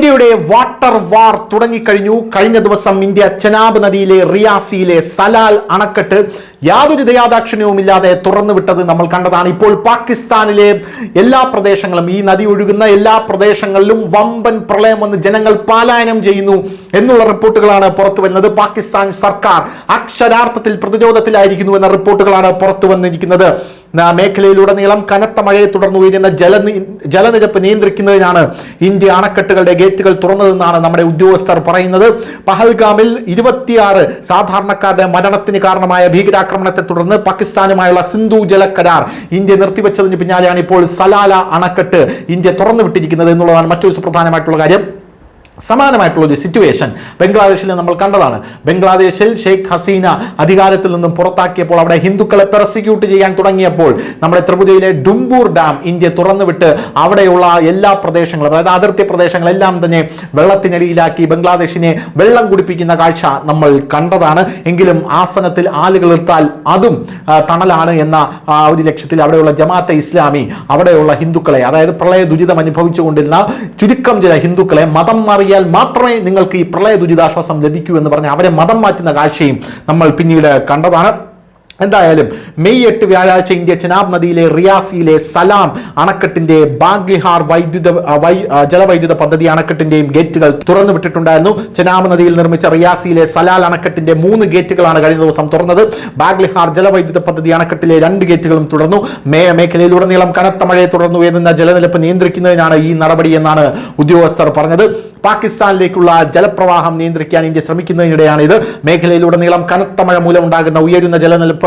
ഇന്ത്യയുടെ വാട്ടർ വാർ തുടങ്ങിക്കഴിഞ്ഞു. കഴിഞ്ഞ ദിവസം ഇന്ത്യ ചെനാബ് നദിയിലെ റിയാസിയിലെ സലാൽ അണക്കെട്ട് യാതൊരു ദയാദാക്ഷിണ്യവുമില്ലാതെ തുറന്നുവിട്ടത് നമ്മൾ കണ്ടതാണ്. ഇപ്പോൾ പാകിസ്ഥാനിലെ എല്ലാ പ്രദേശങ്ങളും, ഈ നദി ഒഴുകുന്ന എല്ലാ പ്രദേശങ്ങളിലും വമ്പൻ പ്രളയം വന്ന് ജനങ്ങൾ പലായനം ചെയ്യുന്നു എന്നുള്ള റിപ്പോർട്ടുകളാണ് പുറത്തു വരുന്നത്. പാകിസ്ഥാൻ സർക്കാർ അക്ഷരാർത്ഥത്തിൽ പ്രതിരോധത്തിലായിരിക്കുന്നു എന്ന റിപ്പോർട്ടുകളാണ് പുറത്തു വന്നിരിക്കുന്നത്. മേഖലയിലുടനീളം കനത്ത മഴയെ തുടർന്ന് ഉയരുന്ന ജലനിരപ്പ് നിയന്ത്രിക്കുന്നതിനാണ് ഇന്ത്യ അണക്കെട്ടുകളുടെ ഗേറ്റുകൾ തുറന്നതെന്നാണ് നമ്മുടെ ഉദ്യോഗസ്ഥർ പറയുന്നത്. പഹൽഗാമിൽ 26 സാധാരണക്കാരുടെ മരണത്തിന് കാരണമായ ഭീകരാക്രമണത്തെ തുടർന്ന് പാകിസ്ഥാനുമായുള്ള സിന്ധു ജല കരാർ ഇന്ത്യ നിർത്തിവെച്ചതിന് പിന്നാലെയാണ് ഇപ്പോൾ സലാല അണക്കെട്ട് ഇന്ത്യ തുറന്നുവിട്ടിരിക്കുന്നത് എന്നുള്ളതാണ് മറ്റൊരു സുപ്രധാനമായിട്ടുള്ള കാര്യം. സമാനമായിട്ടുള്ള ഒരു സിറ്റുവേഷൻ ബംഗ്ലാദേശിൽ നമ്മൾ കണ്ടതാണ്. ബംഗ്ലാദേശിൽ ഷെയ്ഖ് ഹസീന അധികാരത്തിൽ നിന്നും പുറത്താക്കിയപ്പോൾ, അവിടെ ഹിന്ദുക്കളെ പെർസിക്യൂട്ട് ചെയ്യാൻ തുടങ്ങിയപ്പോൾ നമ്മുടെ ത്രിപുരയിലെ ഡുംബൂർ ഡാം ഇന്ത്യ തുറന്നുവിട്ട് അവിടെയുള്ള എല്ലാ പ്രദേശങ്ങളും, അതായത് അതിർത്തി പ്രദേശങ്ങളെല്ലാം തന്നെ വെള്ളത്തിനടിയിലാക്കി ബംഗ്ലാദേശിനെ വെള്ളം കുടിപ്പിക്കുന്ന കാഴ്ച നമ്മൾ കണ്ടതാണ്. എങ്കിലും ആസനത്തിൽ ആളുകൾ ഇർത്താൽ അതും തണലാണ് എന്ന ഒരു ലക്ഷ്യത്തിൽ അവിടെയുള്ള ജമാഅത്തെ ഇസ്ലാമി അവിടെയുള്ള ഹിന്ദുക്കളെ, അതായത് പ്രളയ ദുരിതം അനുഭവിച്ചുകൊണ്ടിരുന്ന ചുരുക്കം ചില ഹിന്ദുക്കളെ മതം മാറിയാൽ മാത്രമേ നിങ്ങൾക്ക് ഈ പ്രളയ ദുരിതാശ്വാസം ലഭിക്കൂ എന്ന് പറഞ്ഞ് അവരെ മതം മാറ്റുന്ന കാഴ്ചയും നമ്മൾ പിന്നീട് കണ്ടതാണ്. എന്തായാലും മെയ് 8 വ്യാഴാഴ്ച ഇന്ത്യ ചെനാബ് നദിയിലെ റിയാസിയിലെ സലാം അണക്കെട്ടിന്റെ ബാഗ്ലിഹാർ ജലവൈദ്യുത പദ്ധതി അണക്കെട്ടിന്റെയും ഗേറ്റുകൾ തുറന്നുവിട്ടിട്ടുണ്ടായിരുന്നു. ചെനാബ് നദിയിൽ നിർമ്മിച്ച റിയാസിയിലെ സലാൽ അണക്കെട്ടിന്റെ 3 ഗേറ്റുകളാണ് കഴിഞ്ഞ ദിവസം തുറന്നത്. ബാഗ്ലിഹാർ ജലവൈദ്യുത പദ്ധതി അണക്കെട്ടിലെ 2 ഗേറ്റുകളും തുറന്നു. മേഖലയിലുടനീളം കനത്ത മഴയെ തുടർന്ന് ഉയരുന്ന ജലനിരപ്പ് നിയന്ത്രിക്കുന്നതിനാണ് ഈ നടപടി എന്നാണ് ഉദ്യോഗസ്ഥർ പറഞ്ഞത്. പാകിസ്ഥാനിലേക്കുള്ള ജലപ്രവാഹം നിയന്ത്രിക്കാൻ ഇന്ത്യ ശ്രമിക്കുന്നതിനിടെയാണ് ഇത്. മേഖലയിലുടനീളം കനത്ത മഴ മൂലമുണ്ടാകുന്ന ഉയരുന്ന ജലനിരപ്പ്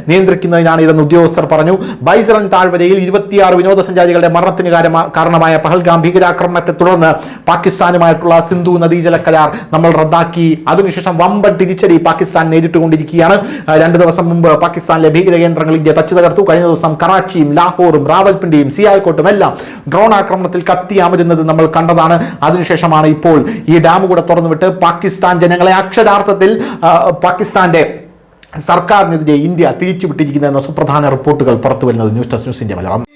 നിയന്ത്രിക്കുന്നതിനാണ് ഇതെന്ന് ഉദ്യോഗസ്ഥർ പറഞ്ഞു. ബൈസറൻ താഴ്വരയിൽ 26 വിനോദസഞ്ചാരികളുടെ മരണത്തിന് കാരണമായ പഹൽഗാം ഭീകരാക്രമണത്തെ തുടർന്ന് പാകിസ്ഥാനുമായിട്ടുള്ള സിന്ധു നദീജല കരാർ നമ്മൾ റദ്ദാക്കി. അതിനുശേഷം വമ്പൻ തിരിച്ചടി പാകിസ്ഥാൻ നേരിട്ടുകൊണ്ടിരിക്കുകയാണ്. 2 ദിവസം മുമ്പ് പാകിസ്ഥാനിലെ ഭീകര കേന്ദ്രങ്ങൾ ഇന്ത്യ തച്ചു തകർത്തു. കഴിഞ്ഞ ദിവസം കറാച്ചിയും ലാഹോറും റാവൽപിണ്ടിയും സിയാൽക്കോട്ടും എല്ലാം ഡ്രോൺ ആക്രമണത്തിൽ കത്തിയാമരുന്നത് നമ്മൾ കണ്ടതാണ്. അതിനുശേഷമാണ് ഇപ്പോൾ ഈ ഡാം കൂടെ തുറന്നുവിട്ട് പാകിസ്ഥാൻ ജനങ്ങളെ അക്ഷരാർത്ഥത്തിൽ പാകിസ്ഥാന്റെ സർക്കാരിനെതിരെ ഇന്ത്യ തിരിച്ചുവിട്ടിരിക്കുന്ന എന്ന സുപ്രധാന റിപ്പോർട്ടുകൾ പുറത്തു വരുന്നത്. News desk news India Malayalam.